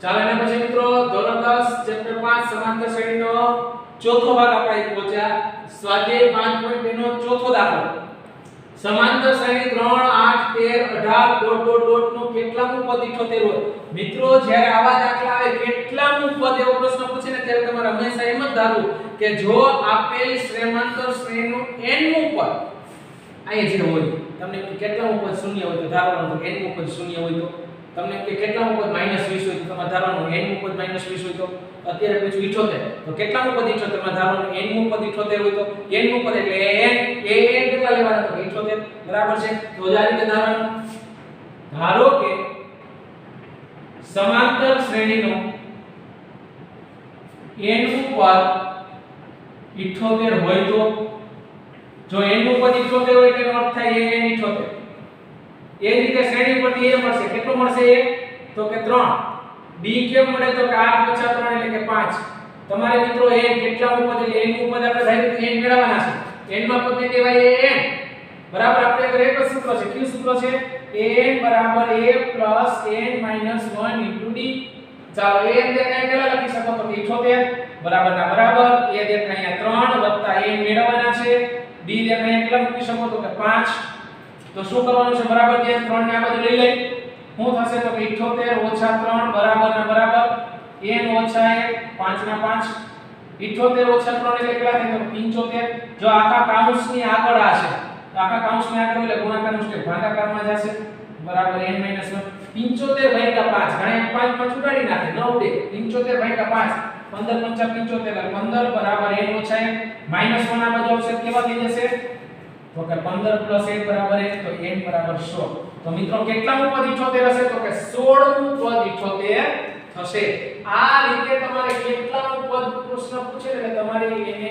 ચાલો એના પછી મિત્રો ધોરણ 10 ચેપ્ટર 5 સમાંતર શ્રેણીનો ચોથો ભાગ આપણે પહોંચ્યા. સ્વાધ્યાય 5.2 નો ચોથો દાખલો. સમાંતર શ્રેણી 3 8 13 18 ડોટ ડોટ ડોટ નું કેટલામું પદ 78 હોય. મિત્રો જ્યારે આવા દાખલા આવે કેટલામું પદ એવો પ્રશ્ન પૂછે ને ત્યારે તમારે હંમેશા એમ જ ધારવું કે જો આપેલ સમાંતર શ્રેણીનું n મું પદ અહીંયા જે હોય તમને કેટલામું પદ શૂન્ય હોય તો ધારવાનું કે n મું પદ શૂન્ય હોય તો તમને કે કેટલામું પદ -20 હોય તો તમારે ધારવાનું n મું પદ -20 હોય તો અત્યારે પૂછ્યું 78 તો કેટલામું પદ 78 તમારે ધારવાનું n મું પદ 78 હોય તો n મું પદ એટલે n કેટલા લેવાના તો 78 બરાબર છે. તો આ રીતે ધારવાનું. ધારો કે સમાંતર શ્રેણીનો n મું પદ 78 હોય તો જો n મું પદ 78 હોય તેનો અર્થ થાય n 78 એ રીતે શ્રેણી પરથી a મળશે. કેટલો મળશે a તો કે 3. b કેમ મળે તો કે 8 - 3 એટલે કે 5. તમારે મિત્રો a કેટલા પદ એટલે n નું પદ આપણે ડાયરેક્ટ n મેળવવાના છે. n માં પદને કહેવાય n. બરાબર આપણે એક જ સૂત્ર છે. કયું સૂત્ર છે? n બરાબર a plus n minus 1 d. ચાલો a દેખાય કેટલા લખી શકો તો 78 બરાબર ના બરાબર a દેખાય 3 વત્તા n મેળવવાના છે. d દેખાય કેટલા મૂકી શકો તો કે 5. તો શું કરવાનું છે? બરાબર જે 3 ને આ બાજુ લઈ લઈ શું થશે તો 78 - 3 બરાબર ના બરાબર n - 1 5 ના 5 78 - 3 એટલે કેટલા થાય તો 75. જો આખા કાઉન્સની આગળ આ છે આખા કાઉન્સની આગળ એટલે ગુણાકારનું સ્ટેપ ભાગાકારમાં જશે બરાબર n - 1 75 ભાગ્યા 5 ઘણા 5 5 ઉડાડી નાખે ન ઉડે 75 ભાગ્યા 5 15 5 75 એટલે 15 બરાબર n - 1 -1 આ બાજુ આવશે કેવા થઈ જશે તો કે 15 + 1 બરાબર 1 તો n બરાબર 16. તો મિત્રો કેટલામું પદ 78 હશે તો કે 16મું પદ 78 થશે. આ રીતે તમારે કેટલામું પદ પ્રશ્ન પૂછે એટલે તમારે એને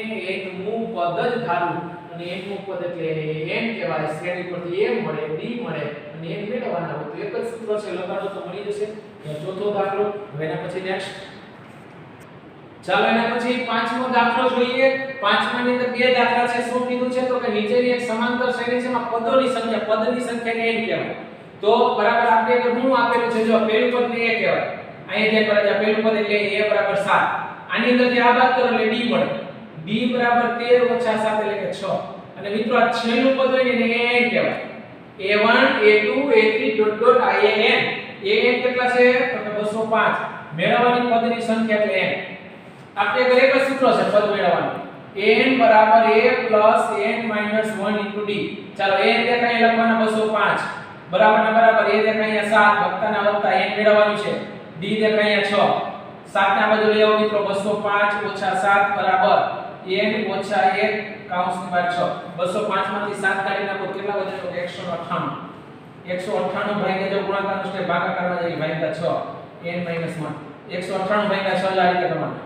nમું પદ જ ધારવું અને nમું પદ એટલે n કહેવાય. શ્રેણી પરથી a મળે d મળે અને n મેળવવાના હોય તો એક જ સૂત્ર છે લગાડો તો મળી જશે. ચોથો દાખલો. હવે એના પછી નેક્સ્ટ ચાલો એના પછી પાંચમો દાખલો જોઈએ. પાંચમાની અંદર બે દાખલા છે. શું કીધું છે તો કે નીચેની એક સમાંતર શ્રેણી છે એમાં પદોની સંખ્યા પદની સંખ્યાને n કહેવાય. તો બરાબર આપણે શું આપેલું છે જો પહેલું પદ ને a કહેવાય. અહીંયા જે કરે પહેલું પદ એટલે a બરાબર 7. આની અંદરથી આ બાદ કરો એટલે d મળે. d બરાબર 13 - 7 એટલે કે 6. અને મિત્રો આ છેલ્લું પદ હોય ને એને n કહેવાય. a1 a2 a3 dot dot an. an કેટલા છે તો કે 205. મેળવવાની પદની સંખ્યા એટલે n. આપણે એક જ સૂત્ર છે પદ મેળવવાનું. n બરાબર a plus n minus 1 d. ચાલો a દેખાય લખવાના 205 બરાબર ના બરાબર a દેખાય 7 વત્તા ના વત્તા n મેળવવાનું છે. d દેખાય 6 7 ના બાજુ લઈ આવો મિત્રો 205 - 7 બરાબર n - 1 કૌંસની બહાર 6. 205 માંથી 7 કાઢી નાખો કેટલા વધે તો 198. 198 ભાગ્યા જો ગુણાકારનો સ્ટેપ ભાગાકારમાં જાય ભાગ્યા 6 n - 1 198 ભાગ્યા 6 આ રીતે કરવાનું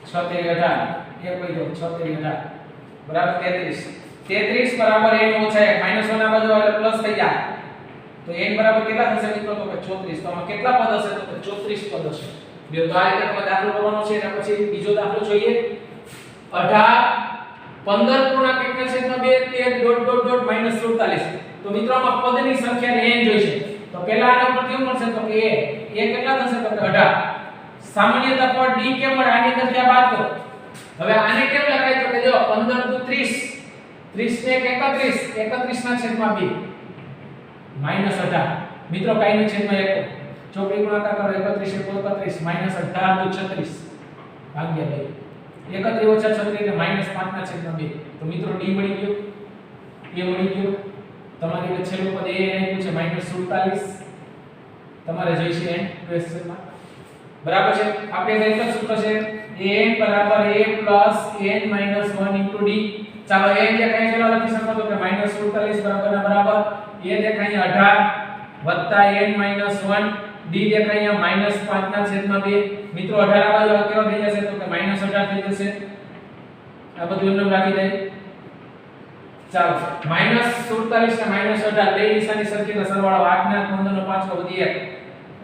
36 18 એક કહી દો 36 18 બરાબર 33 33 બરાબર n - 1 -1 ના બાજુ એટલે પ્લસ થઈ જાય તો n બરાબર કેટલા થશે મિત્રો તો કે 34. તો આમાં કેટલા પદ હશે તો કે 34 પદ હશે. બે તો આ રીતે તમે દાખલો કરવાનો છે. એના પછી બીજો દાખલો જોઈએ. 18 15 પૂર્ણાંક 1/2 13 ડોટ ડોટ ડોટ -47. તો મિત્રો આમાં પદની સંખ્યાને n જોઈશે. તો પહેલા આના ઉપર કેવું મળશે તો કે a કેટલા થશે તો કે 18. સામાન્યતા પર d કેમ મળે આની અંદર ત્યાં બાદ કરો. હવે આને કેમ લખાય તો કે જો 15 * 30 30 ને 31 31 ના છેદમાં 2 -18 મિત્રો કાઈ ની છેદમાં 1 ચોકડી ગુણાકાર કરો 31 * 31 -18 * 36 ભાગ્યા 2 31 - 36 એટલે -5 ના છેદમાં 2. તો મિત્રો d મળી ગયો a મળી ગયો. તમારી છેલ્લું પદ a આપ્યું છે -47 તમારે જોઈશે n ક્વેશ્ચનમાં બરાબર છે. આપણે એક જ સૂત્ર છે n બરાબર a plus n minus 1 d. ચાલો a દેખાય કેટલા લખી શકો તો કે -47 બરાબર ના બરાબર a દેખાય 18 વત્તા n minus 1 d દેખાય -5 ના છેદમાં 2. મિત્રો 18 આ બાજુ કેવો થઈ જશે તો કે -18 થઈ જશે. આ બધું એમને રાખી દે. ચાલો -47 ને -18 બે નિશાની સરખીનો સરવાળો 8 ના 15 નો 5 વધી 1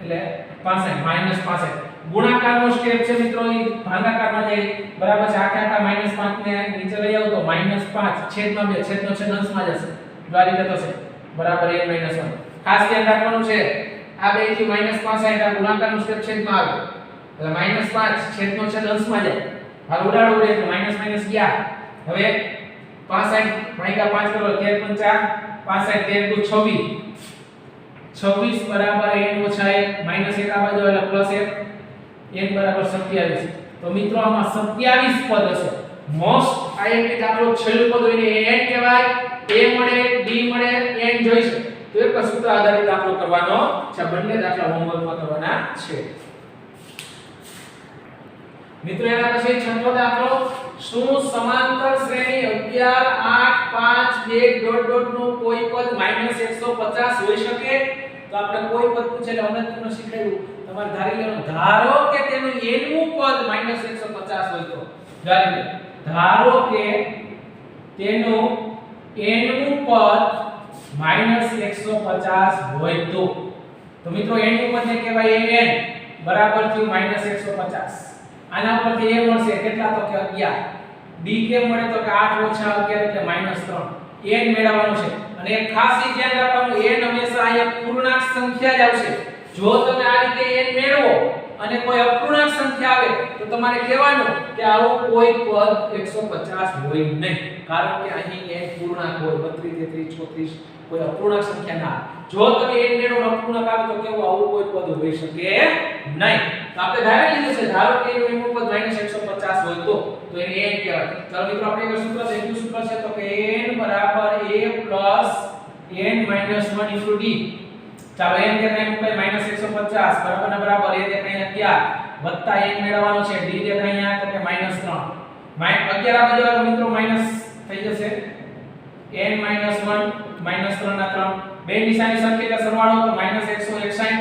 એટલે 65 -65 ગુણાકારનો સ્ટેપ છે મિત્રો એ ભાગાકારમાં જાય બરાબર છે. આખા -5 ને નીચે લઈ આવો તો -5 છેદમાં 2 છેદનો છેદ અંશમાં જશે. જો આ રીતે થશે બરાબર n - 1. ખાસ ધ્યાન રાખવાનું છે આ બે થી -65 આ ગુણાકારનું સ્ટેપ છેદમાં આવે એટલે -5 છેદનો છેદ અંશમાં જાય હાલ ઉડાડો ઉડે એટલે માઈનસ માઈનસ ગયા હવે 65 ભાગ્યા 5 કરો 13 5 65 13 26 બરાબર n ઓછા 1 માઈનસ 1 આ બાજુ એટલે પ્લસ 1 n બરાબર 27 તો મિત્રો આમાં 27 પદ હશે મોસ્ટ આઈએમપી દાખલો છેલ્લું પદ હોય ને n કહેવાય a મળે d મળે n જોઈશે તો એક સૂત્ર આધારિત દાખલો કરવાનો છે બંને દાખલા હોમવર્કમાં કરવાના છે મિત્રો એના પછી છઠ્ઠો દાખલો શું સમાંતર શ્રેણી 11 8 5 1 ડોટ ડોટ નું કોઈ પદ -150 હોઈ શકે તો આપણે કોઈ પદ પૂછે એટલે હમણાં તમને શીખવાડ્યું તમારે ધારી લેવાનું ધારો કે તેનું n નું પદ -150 હોય તો ધારો કે તેનું n નું પદ -150 હોય તો મિત્રો n નું પદ ને કહેવાય n બરાબર થયું -150 આના પરથી a મળશે કેટલા તો કે 11 d કે મળે તો કે 8 - 11 એટલે -3 n મેળવવાનું છે અને એક ખાસ ધ્યાન રાખવાનું n હંમેશા અહીંયા પૂર્ણાંક સંખ્યા જ આવશે જો તમે આ રીતે n મેળવો અને કોઈ અપૂર્ણાંક સંખ્યા આવે તો તમારે કહેવાનું કે આવું કોઈ પદ 150 હોય નહીં કારણ કે અહીં n પૂર્ણાંક હોય 32 33 34 કોઈ અપૂર્ણાંક સંખ્યા ના જો તમે n મેળવો અપૂર્ણાંક આવે તો કેવું આવું કોઈ પદ હોઈ શકે નહીં તો આપણે ધારી લીધું છે ધારો કે એનું પદ -150 હોય તો એને n કહેવાય ચાલો મિત્રો આપણે એક સૂત્ર છે શું સૂત્ર છે તો કે n બરાબર a n - 1 d ચાલો n દેખાય મૂકાય -150 બરાબર ને બરાબર a દેખાય 11 વત્તા n મેળવવાનો છે d દેખાય અહીંયા તો કે -3 11 આ બાજુ મિત્રો માઈનસ થઈ જશે n - 1 -3 ના 3 બે નિશાની સંખ્યા સરવાળો તો -161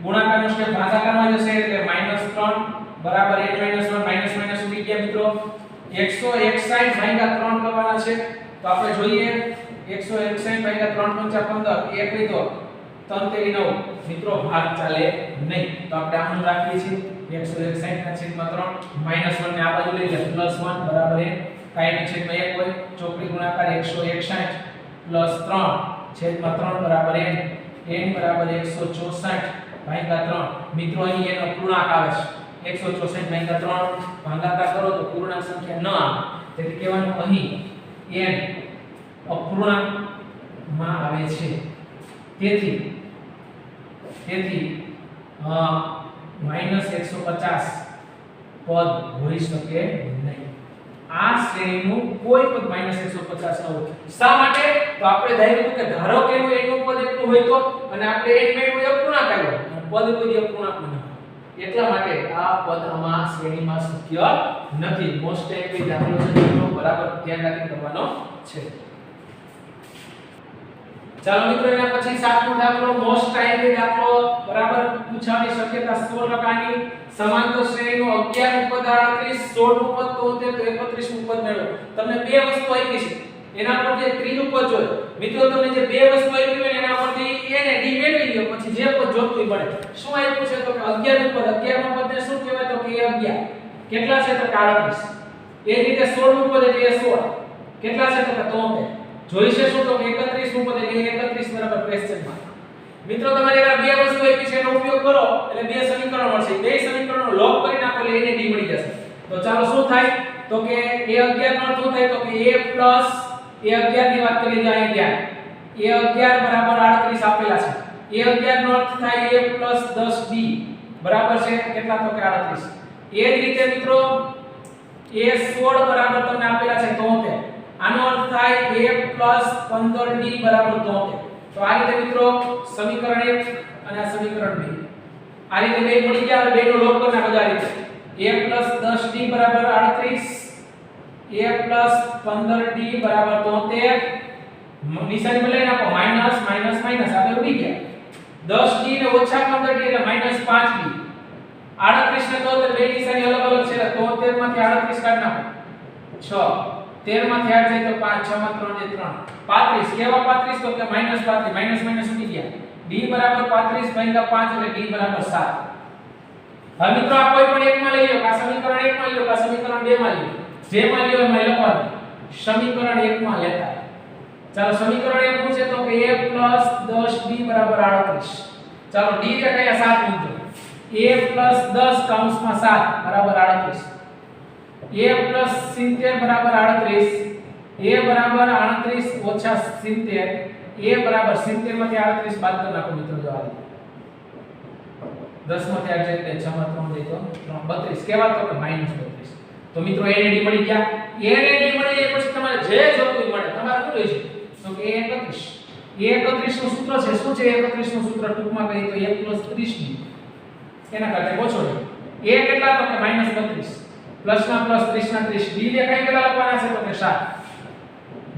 ગુણાકારનો સ્ટેપ ભાગાકારમાં જશે એટલે -3 બરાબર n - 1 માઈનસ માઈનસ ઉડી ગયા મિત્રો 161 ભાગ્યા 3 કરવાના છે તો આપણે જોઈએ 161 ભાગ્યા 3 * 5 15 1 લીધો 3 તેરી 9 મિત્રો ભાગ ચાલે નહીં તો આપણે આનું રાખીએ છીએ 161 ના છેદમાં 3 -1 ને આ બાજુ લઈ લે +1 બરાબર n કાયમી છેદમાં 1 હોય ચોકડી ગુણાકાર 161 + 3 છેદમાં 3 બરાબર n બરાબર 164 ભાગ્યા 3 મિત્રો અહીં એનો પૂર્ણાંક આવે છે 164 ભાગ્યા 3 ભાગાકાર કરો તો પૂર્ણાંક સંખ્યા ન આવે તેથી કહેવાનું અહીં n અપૂર્ણાંક માં આવે છે તેથી -150 પદ હોઈ શકે નહીં આ શ્રેણીનું કોઈ પદ -150 ન હોય શા માટે તો આપણે ધાર્યું કે ધારો કે એનું n નું પદ એટલું હોય તો અને આપણે n મેળવ્યું અપૂર્ણાંક આવ્યો પદ કોઈ અપૂર્ણાંક ન હોય એટલા માટે આ પદ આમાં શ્રેણીમાં શક્ય નથી મોસ્ટ ટાઈમ દાખલો છે તો બરાબર ધ્યાન રાખીને કરવાનો છે ચાલો મિત્રો એના પછી સાતમો દાખલો મોસ્ટ ટાઈમલી દાખલો બરાબર પૂછવાની શક્યતા 100% ની સમાંતર શ્રેણીનું 11 નું પદ 38 16 નું પદ 73 તો 31 નું પદ મેળવો તમને બે વસ્તુ આપી છે એના પરથી ત્રીજું પદ જોયો મિત્રો તમને જે બે વસ્તુ આપી હોય એના પરથી a ને d મેળવી લ્યો પછી જે પદ જોતું મળે શું આપ્યું છે તો કે 11 નું પદ 11 નું પદને શું કહેવાય તો કે 11 કેટલા છે તો કે 38 એ રીતે 16 નું પદ એટલે 16 કેટલા છે તો કે 73 જોઈશે શું તો 31 નું પદ એટલે 31 બરાબર ક્વેશ્ચનમાં મિત્રો તમારે આ બે વસ્તુ આપી છે એનો ઉપયોગ કરો એટલે બે સમીકરણ મળશે બે સમીકરણનો લોપ કરી નાખો એટલે એને d મળી જશે તો ચાલો શું થાય તો કે a11 નો અર્થ શું થાય તો કે a11 ની વાત કરીએ જાય ધ્યાન a11 બરાબર 38 આપેલા છે a11 નો અર્થ થાય a 10d બરાબર છે કેટલા તો કે 38 એ જ રીતે મિત્રો a16 બરાબર તમને આપેલા છે 73 આનો અર્થ થાય a 15d બરાબર 73 તો આ રીતે મિત્રો સમીકરણ 1 અને આ સમીકરણ 2 આ રીતે બે મળી ગયા હવે બેનો લોપ કરી નાખો આ રીતે a 10d બરાબર 38 a 15d બરાબર 73 નિશાની બદલાઈ નાખો માઈનસ માઈનસ માઈનસ આપણે ઉડી ગયા 10d ને ઓછા 15d એટલે -5d 38 ને 73 બે નિશાની અલગ અલગ છે 73 માંથી 38 કાઢ નાખો 6 13 માંથી 8 જાય તો 5 6 માં 3 ને 3 35 કેવા 35 તો કે -35 માઈનસ માઈનસ ઉડી ગયા d બરાબર 35 ભાગ્યા 5 એટલે d બરાબર 7 હવે મિત્રો આ કોઈ પણ એકમાં લઈ લો આ સમીકરણ 1 માં લઈ લો આ સમીકરણ 2 માં લઈ લો જેમાં લ્યો એમાં લખવાનું સમીકરણ 1 માં લેતા ચાલો સમીકરણ 1 શું છે તો કે a 10d બરાબર 38 ચાલો ડી રેખાએ 7 મૂકજો. a + 10 કૌંસમાં 7 બરાબર 38. a + 70 બરાબર 38. a બરાબર 38 ઓછા 70. a બરાબર 70 માંથી 38 બાદ કરી નાખો મિત્રો. જો આ 10 માંથી 8 એટલે 6 માં 3 જાય તો 32. કેવા તો કે -32. તો મિત્રો a ને d મળી ગયા. a ને d મળી જાય પછી તમારે જે જોતું મળે તમારે શું જોઈશે તો કે a 31. a 31 નું સૂત્ર છે શું છે? a 31 નું સૂત્ર ટૂંકમાં કહીએ તો a + 30 એના કરતા ઓછો છે. a કેટલા તો કે -32 પ્લસ ના પ્લસ 30 ના 30. d દેખાય કેટલા લખવાના છે તો કે 7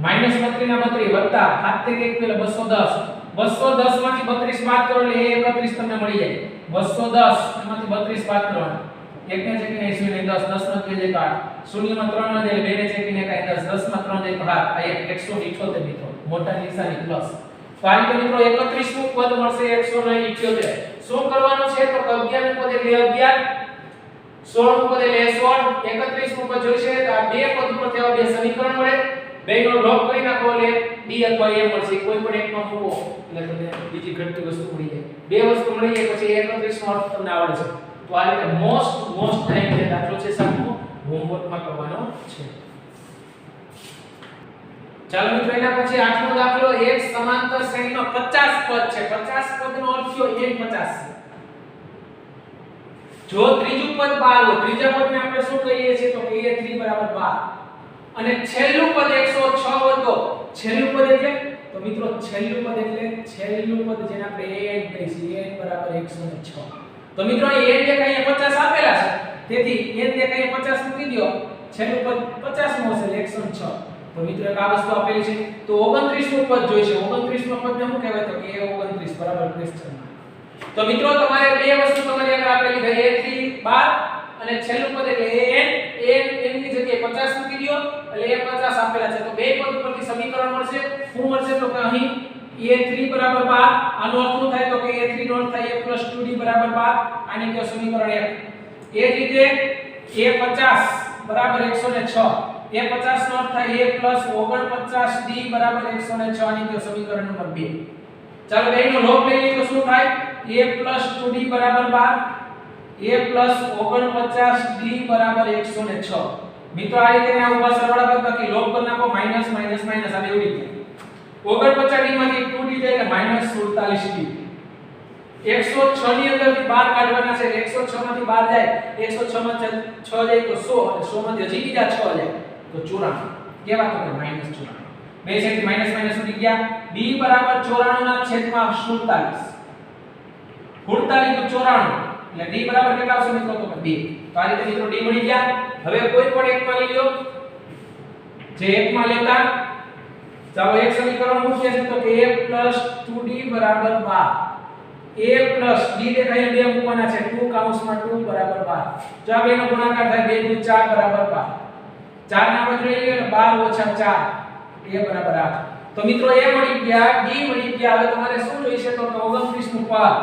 -32 ના 32 વત્તા 7 થી 1 પેલા 210. 210 માંથી 32 બાદ કરો એટલે a 31 તમને મળી જાય. 210 એમાંથી 32 બાદ કરવાના. 1 ને ચેકીને 80 ને 10 10 નો થઈ જાય 8 0 માં 3 નો જાય 2 ને ચેકીને કાઈ 10 10 માં 3 જાય તો 7 આ 178 મિત્રો મોટા નિશાની પ્લસ. તો આ રીતે મિત્રો 31 નું પદ મળશે 178. શું કરવાનું છે તો 11 નું પદ એટલે 11 16 નું પદ એટલે 16 31 નું પદ જોઈશે તો આ બે પદ ઉપરથી આવા બે સમીકરણ મળે. બેનો લોપ કરી નાખો એટલે d અથવા a મળશે. કોઈ પણ એકમાં મૂકો એટલે તમને બીજી ઘટતી વસ્તુ મળી જાય. બે વસ્તુ મળી જાય પછી 31 નો અર્થ તમને આવડે છે. તો આ રીતે મોસ્ટ ટાઈમ જે દાખલો છે સાતમો હોમવર્ક માં કરવાનો છે. ચાલો મિત્રો એના પછી આઠમો દાખલો. એક સમાંતર શ્રેણીમાં 50 પદ છે. 50 પદનો અર્થ થયો n 50 છે. જો ત્રીજું પદ 12 હોય ત્રીજા પદને આપણે શું કહીએ છીએ તો કે a3 = 12 અને છેલ્લું પદ 106 હોય તો છેલ્લું પદ એટલે તો મિત્રો છેલ્લું પદ એટલે છેલ્લું પદ જેને આપણે an કહીએ છીએ n = 106. તો મિત્રો અહીં n દેખાય 50 આપેલા છે તેથી n દેખાય 50 મૂકી દો. છેલ્લું પદ 50 નું હશે 106. તો મિત્રો એક આ વસ્તુ આપેલી છે તો 29 નું પદ જોઈશે. 29 નું પદ ને શું કહેવાય તો કે a29 બરાબર ક્વેશ્ચન માં. તો મિત્રો તમારે બે વસ્તુ તમારી આગળ આપેલી છે a3 12 અને છેલ્લું પદ એટલે an ની જગ્યાએ 50 મૂકી દો એટલે a 50 આપેલા છે. તો બે પદ ઉપરથી સમીકરણ મળશે. શું મળશે તો કે અહીં a3 = 12 આનો અર્થ શું થાય તો કે a3 નો અર્થ થાય a + 2d = 12 આને કહો સમીકરણ 1. એ જ રીતે a50 = 106 a50 નો અર્થ થાય a + 49d = 106 આને કહો સમીકરણ નંબર 2. ચાલો બેનો લોપ લઈ લઈએ તો શું થાય a + 2d = 12 a + 49d = 106. મિત્રો આ રીતે આ ઉપર સરવાળા બાદબાકી લોપ કરી નાખો માઈનસ માઈનસ માઈનસ આ બે ઉડી ગયા. 49d માંથી 2d જાય એટલે -47d. 106 ની અંદરથી 12 કાઢવાના છે. 106 માંથી 12 જાય 106 માં 6 જાય તો 100 અને 100 માંથી હજી બીજા 6 જાય તો 94. કેવા તો કે -94. બે છેદથી માઈનસ માઈનસ ઉડી ગયા. d = 94 ના છેદમાં 47. 47 તો 94 એટલે d બરાબર કેટલા આવશે મિત્રો તો કે 2. તો આ રીતે મિત્રો d મળી ગયા. હવે કોઈ પણ એકમાં લઈ લો. જે એકમાં લેતા ચાલો એક સમીકરણ મૂકીએ છે તો કે a + 2d = 12 a + d દેખાય બે મૂકવાના છે 2 કૌંસમાં 2 = 12. જો આ બેનો ગુણાકાર થાય 2 * 4 = 12. 4 ના બદલે લઈએ એટલે 12 - 4 a = 8. તો મિત્રો a મળી ગયા d મળી ગયા. હવે તમારે શું જોઈશે તો કે 29 નું પદ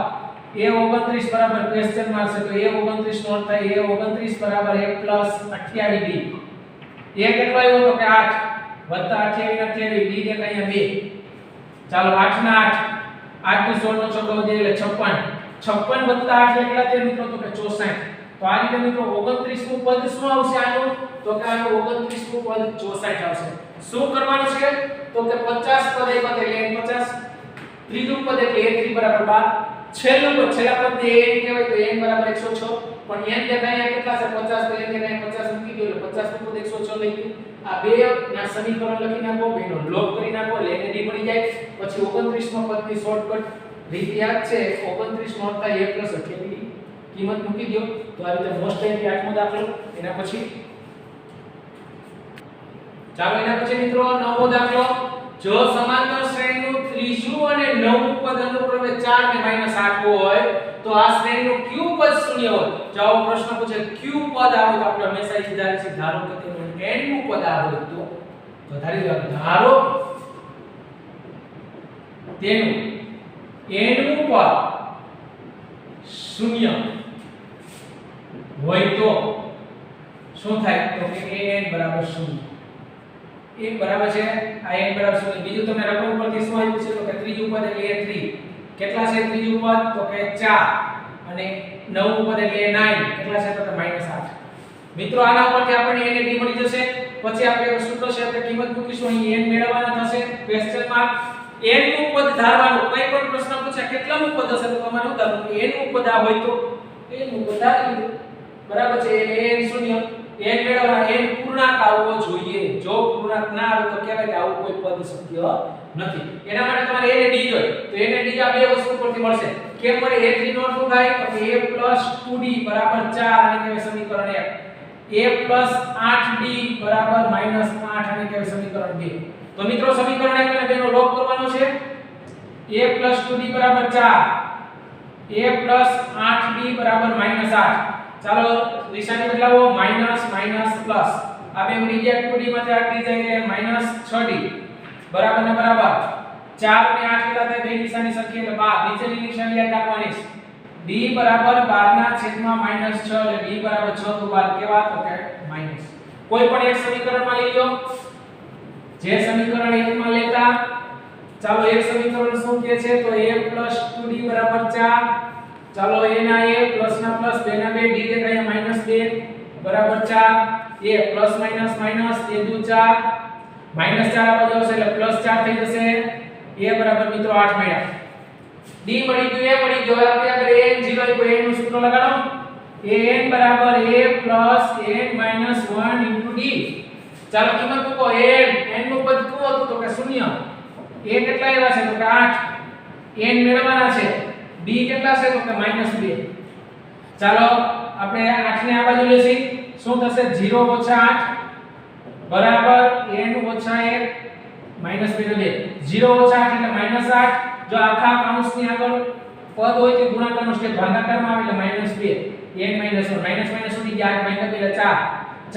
a29 બરાબર ક્વેશ્ચન માર્ક છે. તો a29 નો અર્થ થાય a29 = a + 28d. a કેટલો આવ્યો તો કે 8 વત્તા 28 d દેખાય 2. ચાલો 8 ના 8 8 થી 16 નો છગડો વધે એટલે 56 56 વત્તા 8 કેટલા થાય મિત્રો તો કે 64. તો આ રીતે મિત્રો 29 નું પદ શું આવશે આનું તો કે આનું 29 નું પદ 64 આવશે. શું કરવાનું છે તો કે 50 પદ એક એટલે 50 ત્રીજું પદ એટલે a3 = 12 છેલ્લું પદ છેલ્લા પદ ને n કહેવાય તો n = 106 પણ n દેખાય કેટલા છે 50 તો n દેખાય 50 મૂકી દો એટલે 50 નું પદ 106 લઈ ગયું. આ બે ના સમીકરણ લખી નાખો બેનો લોપ કરી નાખો એટલે એને d મળી જાય. પછી 29 માં પદની શોર્ટકટ રીત યાદ છે 29 નો અર્થ થાય a + 28d કિંમત મૂકી દો. તો આ રીતે મોસ્ટ ટાઈમ આઠમો દાખલો. એના પછી ચાલો એના પછી મિત્રો નવમો દાખલો. જો સમાંતર શ્રેણીનું ત્રીજું અને નવમું પદ અનુક્રમે 4 ને -8 હોય તો આ શ્રેણીનું કયું પદ શૂન્ય હોય. જો આવો પ્રશ્ન પૂછે કયું પદ આવે તો આપણે હંમેશા એ ધારી છે ધારો કે તેનું n નું પદ આવે તો ધારી લો ધારો તેનું n નું પદ શૂન્ય હોય તો શું થાય તો કે n = 0. એક બરાબર છે આ n = 0. બીજું તમને રકમ પરથી શું આવ્યું છે તો કે ત્રીજું પદ એટલે a3 કેટલા છે ત્રીજું પદ તો કે 4 અને નવમું પદ એટલે 9 કેટલા છે તો કે -8 મિત્રો આના પરથી આપણને n d મળી જશે પછી આપણે સૂત્ર છે આપણે કિંમત મૂકીશું અહીં n મેળવવાના થશે ક્વેશ્ચન માર્ક n નું પદ ધારવાનું કોઈ પણ પ્રશ્ન પૂછે કેટલામું પદ હશે તો તમારે ઉતારવાનું n નું પદ આ હોય તો n નું પદ ધારી દીધું બરાબર છે એટલે n શૂન્ય n મેળવવાના n પૂર્ણાંક આવવો જોઈએ જો પૂર્ણાંક ના આવે તો કહેવાય કે આવું કોઈ પદ શક્ય નથી એના માટે તમારે a ને d જોઈએ તો a ને d આ બે વસ્તુ પરથી મળશે કેમ મળે a3 નો અર્થ શું થાય તો a 2d 4 અને કહેવાય સમીકરણ 1 a 8d -8 અને કહેવાય સમીકરણ 2 તો મિત્રો સમીકરણ 1 અને 2 નો લોપ કરવાનો છે a 2d 4 a 8d -8 ચાલો નિશાની બદલાવો માઈનસ પ્લસ આ બે ઉડી ગયા 2d માંથી 8d જાય એટલે -6d બરાબર ને બરાબર 4 ને 8 કેટલા થાય બે નિશાની સરખી એટલે 12 નીચેની નિશાની યાદ રાખવાની d બરાબર 12 ના છેદમાં -6 એટલે d બરાબર 6 તો 12 કેવા તો કે માઈનસ કોઈ પણ એક સમીકરણમાં લઈ લો જે સમીકરણ 1 માં લેતા ચાલો એક સમીકરણ શું કહે છે તો a 2d 4 ચાલો a ના a પ્લસ ના પ્લસ 2 ના 2 d દેખાય -2 બરાબર 4 a plus minus minus a દુ 4 -4 આ બાજુ આવશે એટલે +4 થઈ જશે a બરાબર મિત્રો 8 મળ્યા d મળી ગયું a મળી ગયો આપણે આગળ an 0 કોઈ n નું સૂત્ર લગાડો an બરાબર a n 1 d ચાલો કિંમત મૂકો n નું પદ શું હતું તો કે 0 a કેટલા આવ્યા છે તો કે 8 n મેળવવાના છે b કેટલા છે તો કે -2 ચાલો આપણે 8 ને આ બાજુ લેશી શું થશે 0 - 8 બરાબર n - 1 -2 લે 0 - 8 એટલે -8 જો આખા કૌંસની આગળ પદ હોય તો ગુણાકારનો સ્ટેપ ભાગાકારમાં આવે એટલે -2 n - 1 -1 સુધી ગયા 8 - 2 એટલે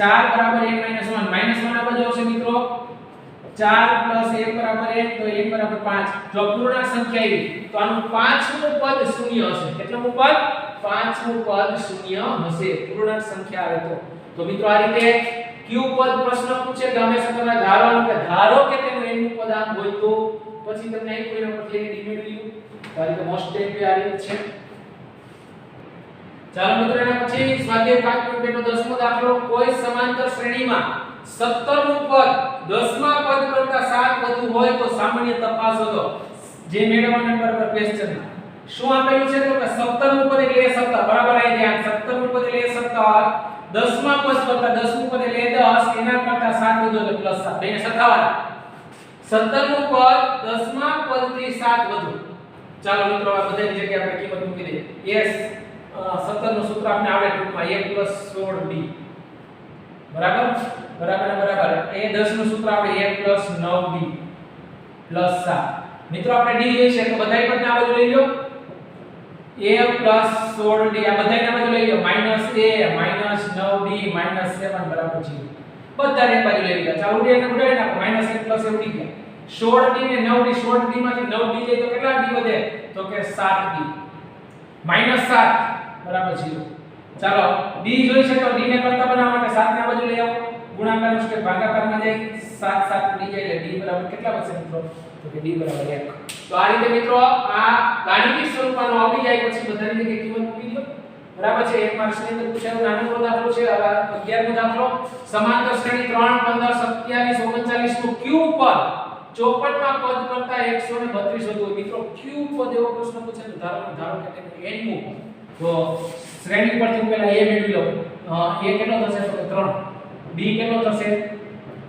4 બરાબર n - 1 -1 આ બાજુ આવશે મિત્રો 4 + 1 બરાબર 1 તો n બરાબર 5 જો પૂર્ણાંક સંખ્યા આવી તો આનું પાંચમું પદ શૂન્ય હશે કેટલું પદ પાંચમું પદ શૂન્ય હશે પૂર્ણાંક સંખ્યા આવે તો મિત્રો આ રીતે ક્યુ પદ પ્રશ્ન પૂછે તો હંમેશા તમે ધારો કે તેનું n નું પદ આમ હોય તો પછી તમને એક કોઈના પરથી એની ડિમેન્ડ લીધું તો આ રીતે મોસ્ટ ટાઈમ આ રીતે છે ચાલો મિત્રો એના પછી સ્વાધ્યાય 5.2 નો 10મો દાખલો કોઈ સમાંતર શ્રેણીમાં 17મું પદ 10મા પદ કરતા 7 વધુ હોય તો સામાન્ય તપાસ હતો જે મેળવવા નંબર પર ક્વેશ્ચન શું આપેલું છે તો કે 17મું પદ એટલે 17 બરાબર આવી ધ્યાન 17મું પદ એટલે 17 10મા પદ કરતા 10મું પદ એટલે 10 એના કરતા 7 વધુ એટલે +7 બેને સરખાવાના 17મું પદ 10મા પદથી 7 વધુ ચાલો મિત્રો આ બધાની જગ્યાએ આપણે કિંમત મૂકી દઈએ s 17 નું સૂત્ર આપણે આવડે ટૂંકમાં a + 16b બરાબર બરાબર એ 10 નું સૂત્ર આપણે a + 9b + 7 મિત્રો આપણે d જોઈએ છે તો બધાય પદને આ બાજુ લઈ લો a + 16d આ બધાયને આ બાજુ લઈ લો -a -9d -7 બરાબર 0 બધાને એક બાજુ લઈ લીધા ચાલો ઉડી અને ઉડાડી નાખો -1 + ઉડી ગયા 16d ને 9d 16d માંથી 9d જાય તો કેટલા d વધે તો કે 7d -7 બરાબર 0 ચાલો d જોઈ છે તો d ને કરતા બનાવવા માટે 7 ને આ બાજુ લઈ આવો ગુણાકારનો સ્ટેપ ભાગાકારમાં જાય 7 7 ઉડી જાય એટલે d બરાબર કેટલા બચશે મિત્રો તો કે d બરાબર 1 તો આ રીતે મિત્રો આ ગાણિતિક સ્વરૂપમાં આવડી જાય પછી બધાની જગ્યાએ કિંમત મૂકી દો બરાબર છે એક માર્ક્સ ની અંદર પૂછાયેલો નાનો દાખલો છે 11મો દાખલો સમાંતર શ્રેણી 3 15 27 39 નું ક્યુ પદ 54માં પદ કરતા 132 વધુ મિત્રો ક્યુ પદ એવો પ્રશ્ન પૂછે તો ધારો કે તેને n નું તો શ્રેણી પરથી હું પહેલા a મેળવી લઉં a કેટલો થશે તો કે 3 b કેટલો થશે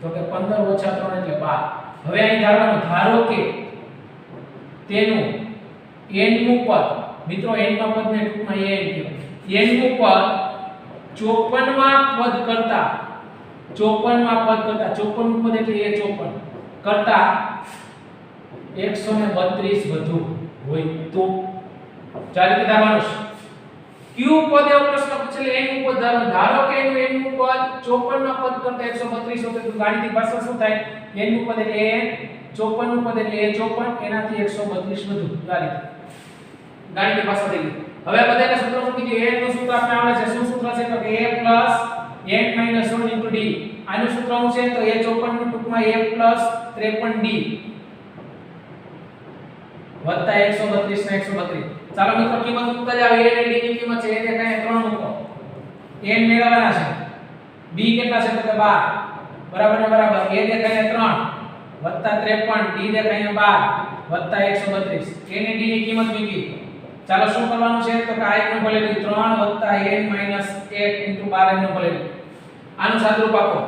તો કે 15 - 3 એટલે 12 હવે અહીં ધારો કે તેનું n નું પદ મિત્રો n માં પદને ટૂંકમાં a કહેવાય n નું પદ 54માં પદ કરતા 54નું પદ એટલે a 54 કરતા 132 વધુ હોય તો ચાલો કે ધારવાનું ક્યુ પદ એવો પ્રશ્ન પૂછેલો n નું પદ ધારો કે એનું n નું પદ 54માં પદ કરતા 132 હોય તો ગાણિતિક ભાષા શું થાય n નું પદ એટલે a 54 નું પદ એટલે a 54 એનાથી 132 વધુ ગાણિતિક ભાષા થઈ ગઈ હવે બધાના સૂત્રો મૂકી દઈએ a નું સૂત્ર આપણે આવડે છે શું સૂત્ર છે તો કે a n - 1 d આનું સૂત્ર શું છે તો a 54 નું ટૂંકમાં a + 53d વત્તા 132 ને 132. ચાલો મિત્રો કિંમત મૂકતા જાવ. a અને d ની કિંમત છે એ દેખાય 3 મૂકો. n મેળવવાના છે. b કેટલા છે તો કે 12. બરાબર ને બરાબર. a દેખાય 3 વત્તા 53, d દેખાય 12 વત્તા 132. a ને d ની કિંમત મૂકી. ચાલો શું કરવાનું છે તો કે આ એકનું ભલેલું 3 વત્તા n માઈનસ 1 ઇન્ટુ 12 નું ભલેલું. આનું સાદુરૂપ આપો.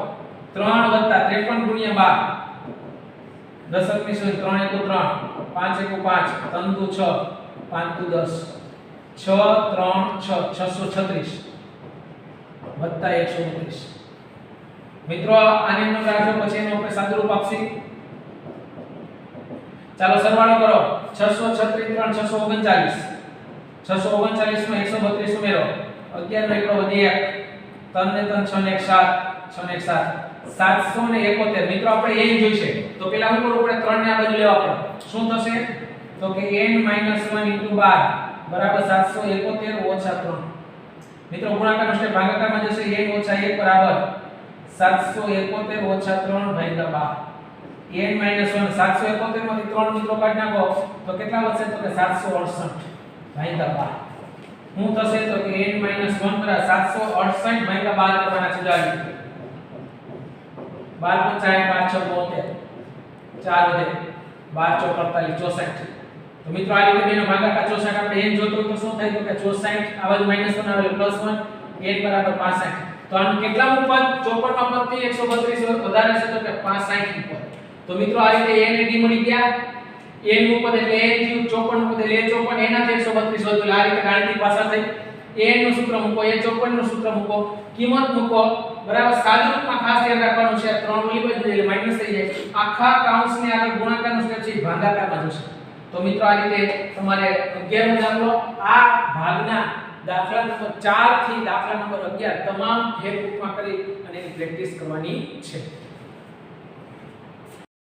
3 વત્તા 53 ગુણ્યા 12 દશક ની શોધ. 3 એકુ 3 5 એકુ 5 3 દુ 6 5 દુ 10 6 3 6 636 વત્તા 129. મિત્રો આને નો રાખો પછી એનો આપણે સાદુરૂપ આપશી. ચાલો સરવાળો કરો. 636 3 639 639 માં 132 ઉમેરો. 11 નો એકડો વધી 1 3 ને 3 6 ને 1 7 6 ને 1 7 771. મિત્રો આપણે n જોઈશે તો પેલા શું કરવું પડે? 3 ને આ બાજુ લેવા પડે. શું થશે તો કે n - 1 * 12 બરાબર 771 ઓછા 3. મિત્રો ગુણાકારનો સ્ટેપ ભાગાકારમાં જશે. n - 1 બરાબર 771 ઓછા 3 ભાગ્યા 12. n - 1 771 માંથી 3 મિત્રો કાઢી નાખો તો કેટલા વધશે તો કે 768 ભાગ્યા 12. શું થશે તો કે n - 1 બરાબર 768 ભાગ્યા 12 કરવાના છે. જાવી 12 5 12 6 72 4 વધે 12 4 48 64. તો મિત્રો આ રીતે બેનો ભાગાકાર 64 આપણે n જોતો તો શું થાય તો કે 64 આ બાજુ -1 આવે +1 n બરાબર 65. તો આનું કેટલા પદ 54 માં પદથી 132 વધારે છે તો કે 65 પદ. તો મિત્રો આ રીતે a અને d મળી ગયા. n નું પદ એટલે n થયું, 54 નું પદ એટલે a54 એનાથી 132 વધુ. એટલે આ રીતે ગાણિતિક ભાષા થઈ. a નું સૂત્ર મૂકો, a54 નું સૂત્ર મૂકો, કિંમત મૂકો. બરાબર. સાદુરૂપમાં ખાસ ધ્યાન રાખવાનું છે. 3 ઓલી બાજુ એટલે માઈનસ થઈ જાય. આખા કૌંસને આગળ ગુણાકારનું સ્ટેપ છે ભાગાકારમાં જશે. તો મિત્રો આ રીતે તમારે 11 નો દાખલો આ ભાગના દાખલા નંબર 4 થી દાખલા નંબર 11 તમામ ફેરફારમાં કરી અને એની પ્રેક્ટિસ કરવાની છે.